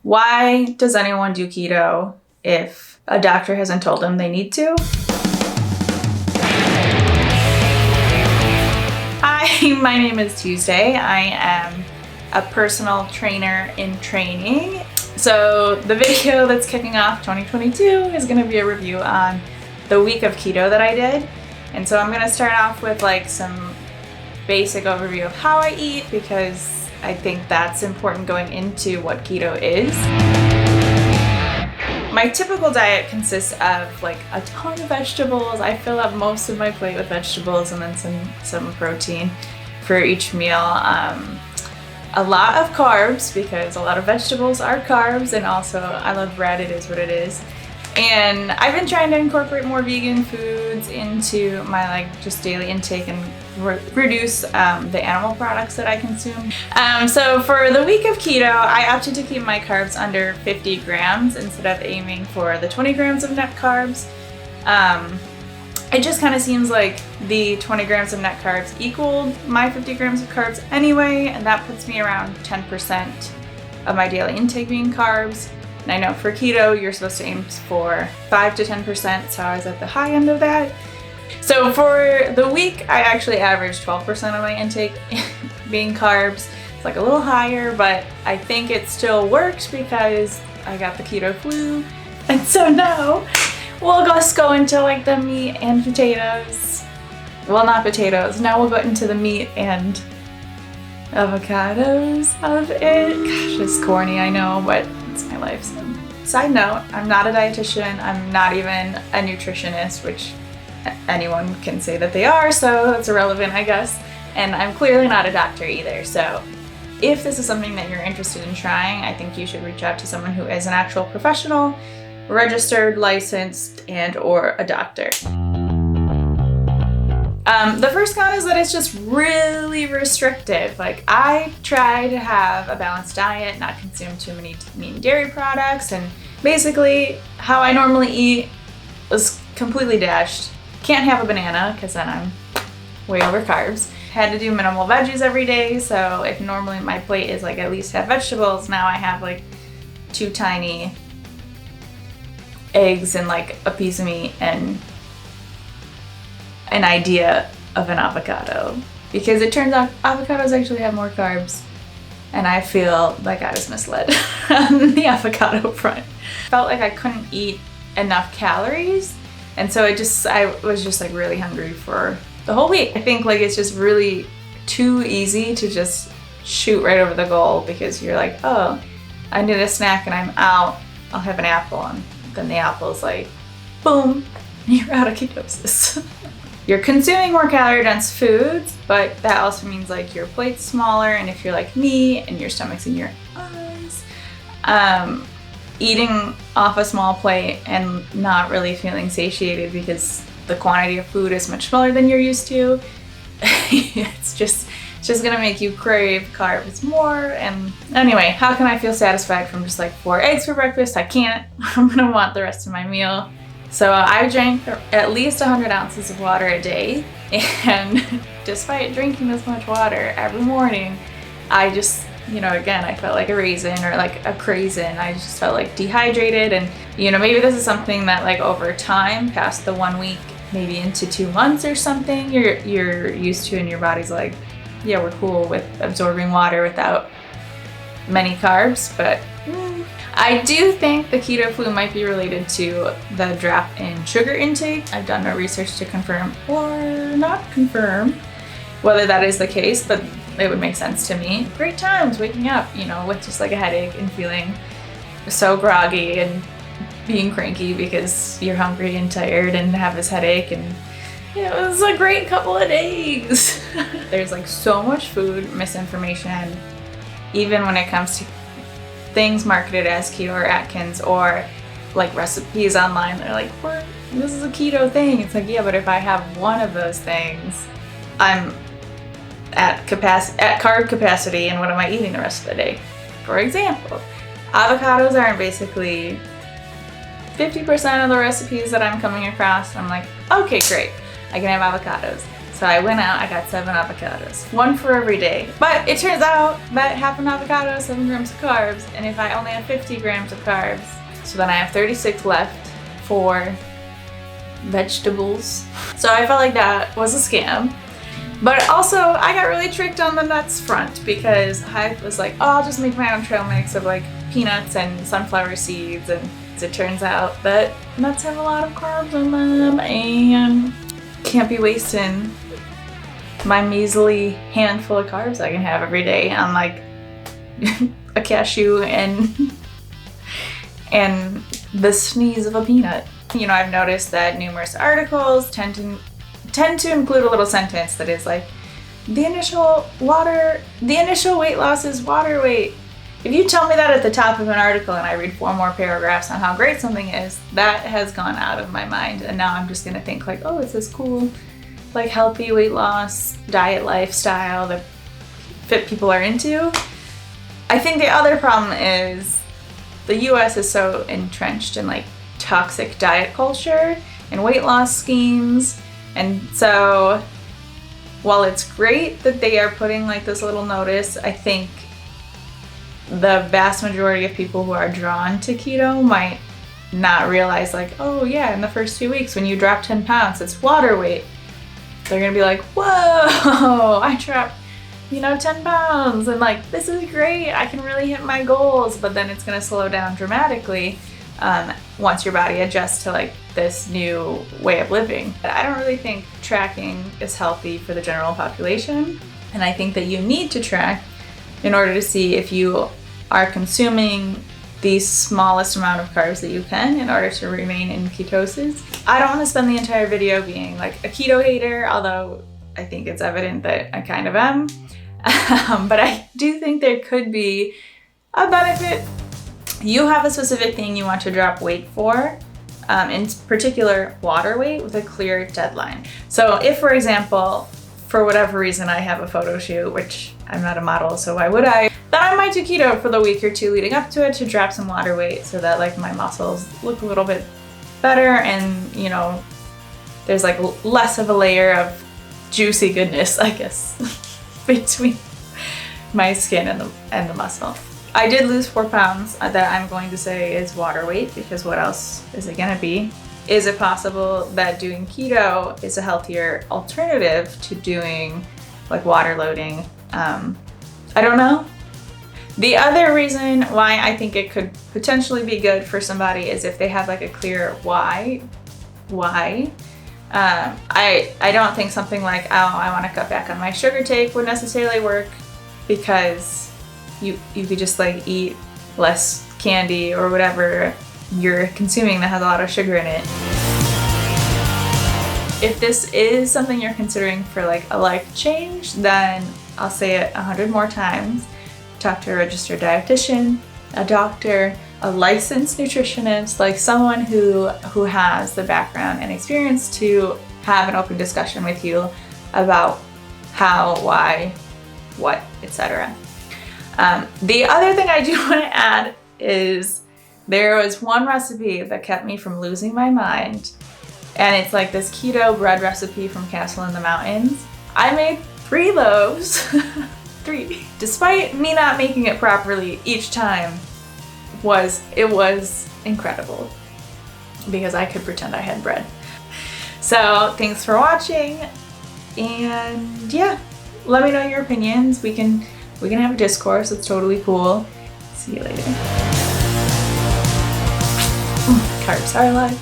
Why does anyone do keto if a doctor hasn't told them they need to? Hi, my name is Tuesday. I am a personal trainer in training. So the video that's kicking off 2022 is going to be a review on the week of keto that I did. And so I'm going to start off with like some basic overview of how I eat, because I think that's important going into what keto is. My typical diet consists of like a ton of vegetables. I fill up most of my plate with vegetables and then some protein for each meal. A lot of carbs, because a lot of vegetables are carbs, and also I love bread, it is what it is. And I've been trying to incorporate more vegan foods into my like just daily intake and reduce the animal products that I consume. So for the week of keto, I opted to keep my carbs under 50 grams instead of aiming for the 20 grams of net carbs. It just kind of seems like the 20 grams of net carbs equaled my 50 grams of carbs anyway, and that puts me around 10% of my daily intake being carbs. And I know for keto, you're supposed to aim for 5 to 10%, so I was at the high end of that. So for the week, I actually averaged 12% of my intake being carbs. It's like a little higher, but I think it still works because I got the keto flu. And so now we'll just go into like the meat and potatoes. Well, not potatoes. Now we'll go into the meat and avocados of it. Gosh, it's corny, I know, but it's my life. So. Side note, I'm not a dietitian. I'm not even a nutritionist, which anyone can say that they are, so that's irrelevant, I guess. And I'm clearly not a doctor either. So if this is something that you're interested in trying, I think you should reach out to someone who is an actual professional, registered, licensed, and or a doctor. The first con is that it's just really restrictive. Like, I try to have a balanced diet, not consume too many meat and dairy products, and basically how I normally eat was completely dashed. Can't have a banana because then I'm way over carbs. Had to do minimal veggies every day, so if normally my plate is like at least have vegetables, now I have like 2 tiny eggs and like a piece of meat and an idea of an avocado, because it turns out avocados actually have more carbs, and I feel like I was misled on the avocado front. Felt like I couldn't eat enough calories, and so I was just like really hungry for the whole week. I think like it's just really too easy to just shoot right over the goal, because you're like, oh, I need a snack and I'm out, I'll have an apple, and then the apple's like, boom, you're out of ketosis. You're consuming more calorie-dense foods, but that also means like your plate's smaller, and if you're like me and your stomach's in your eyes, eating off a small plate and not really feeling satiated because the quantity of food is much smaller than you're used to, it's just gonna make you crave carbs more. And anyway, how can I feel satisfied from just like 4 eggs for breakfast? I can't. I'm gonna want the rest of my meal. So I drank at least 100 ounces of water a day, and despite drinking this much water every morning, I just, again, I felt like a raisin or like a craisin. I just felt like dehydrated, and maybe this is something that like over time, past the 1 week, maybe into 2 months or something, you're used to, and your body's like, yeah, we're cool with absorbing water without many carbs. But I do think the keto flu might be related to the drop in sugar intake. I've done no research to confirm or not confirm whether that is the case, but it would make sense to me. Great times waking up, with just like a headache and feeling so groggy and being cranky because you're hungry and tired and have this headache, and it was a great couple of days. There's like so much food misinformation, even when it comes to things marketed as keto or Atkins, or like recipes online. They're like, this is a keto thing. It's like, yeah, but if I have one of those things, I'm at carb capacity, and what am I eating the rest of the day? For example, avocados are in basically 50% of the recipes that I'm coming across. I'm like, okay, great, I can have avocados. So I went out, I got 7 avocados, 1 for every day. But it turns out that half an avocado, 7 grams of carbs, and if I only have 50 grams of carbs, so then I have 36 left for vegetables. So I felt like that was a scam. But also, I got really tricked on the nuts front because I was like, oh, I'll just make my own trail mix of like peanuts and sunflower seeds, and as it turns out that nuts have a lot of carbs in them and can't be wasting my measly handful of carbs I can have every day on like a cashew and the sneeze of a peanut. You know, I've noticed that numerous articles tend to include a little sentence that is like, the initial weight loss is water weight. If you tell me that at the top of an article and I read 4 more paragraphs on how great something is, that has gone out of my mind, and now I'm just gonna think like, oh, it's this cool, like healthy weight loss diet lifestyle that fit people are into. I think the other problem is the US is so entrenched in like toxic diet culture and weight loss schemes, and so while it's great that they are putting like this little notice, I think the vast majority of people who are drawn to keto might not realize like, oh yeah, in the first 2 weeks when you drop 10 pounds, it's water weight. They're gonna be like, whoa, I dropped, 10 pounds and like, this is great, I can really hit my goals, but then it's gonna slow down dramatically once your body adjusts to like this new way of living. I don't really think tracking is healthy for the general population, and I think that you need to track in order to see if you are consuming the smallest amount of carbs that you can in order to remain in ketosis. I don't want to spend the entire video being like a keto hater, although I think it's evident that I kind of am. But I do think there could be a benefit. You have a specific thing you want to drop weight for, in particular water weight, with a clear deadline. So if, for example, for whatever reason I have a photo shoot, which I'm not a model, so why would I? Then I might do keto for the week or 2 leading up to it to drop some water weight so that like my muscles look a little bit better, and there's like less of a layer of juicy goodness, I guess, between my skin and the muscle. I did lose 4 pounds that I'm going to say is water weight, because what else is it gonna be? Is it possible that doing keto is a healthier alternative to doing like water loading? I don't know. The other reason why I think it could potentially be good for somebody is if they have like a clear why. I don't think something like, oh, I want to cut back on my sugar take would necessarily work, because you could just like eat less candy or whatever you're consuming that has a lot of sugar in it. If this is something you're considering for like a life change, then I'll say it 100 more times. Talk to a registered dietitian, a doctor, a licensed nutritionist, like someone who has the background and experience to have an open discussion with you about how, why, what, etc. The other thing I do want to add is there was one recipe that kept me from losing my mind, and it's like this keto bread recipe from Castle in the Mountains. I made 3 loaves, 3. Despite me not making it properly each time, it was incredible, because I could pretend I had bread. So thanks for watching, and yeah, let me know your opinions. We can have a discourse. It's totally cool. See you later. Carbs are alive.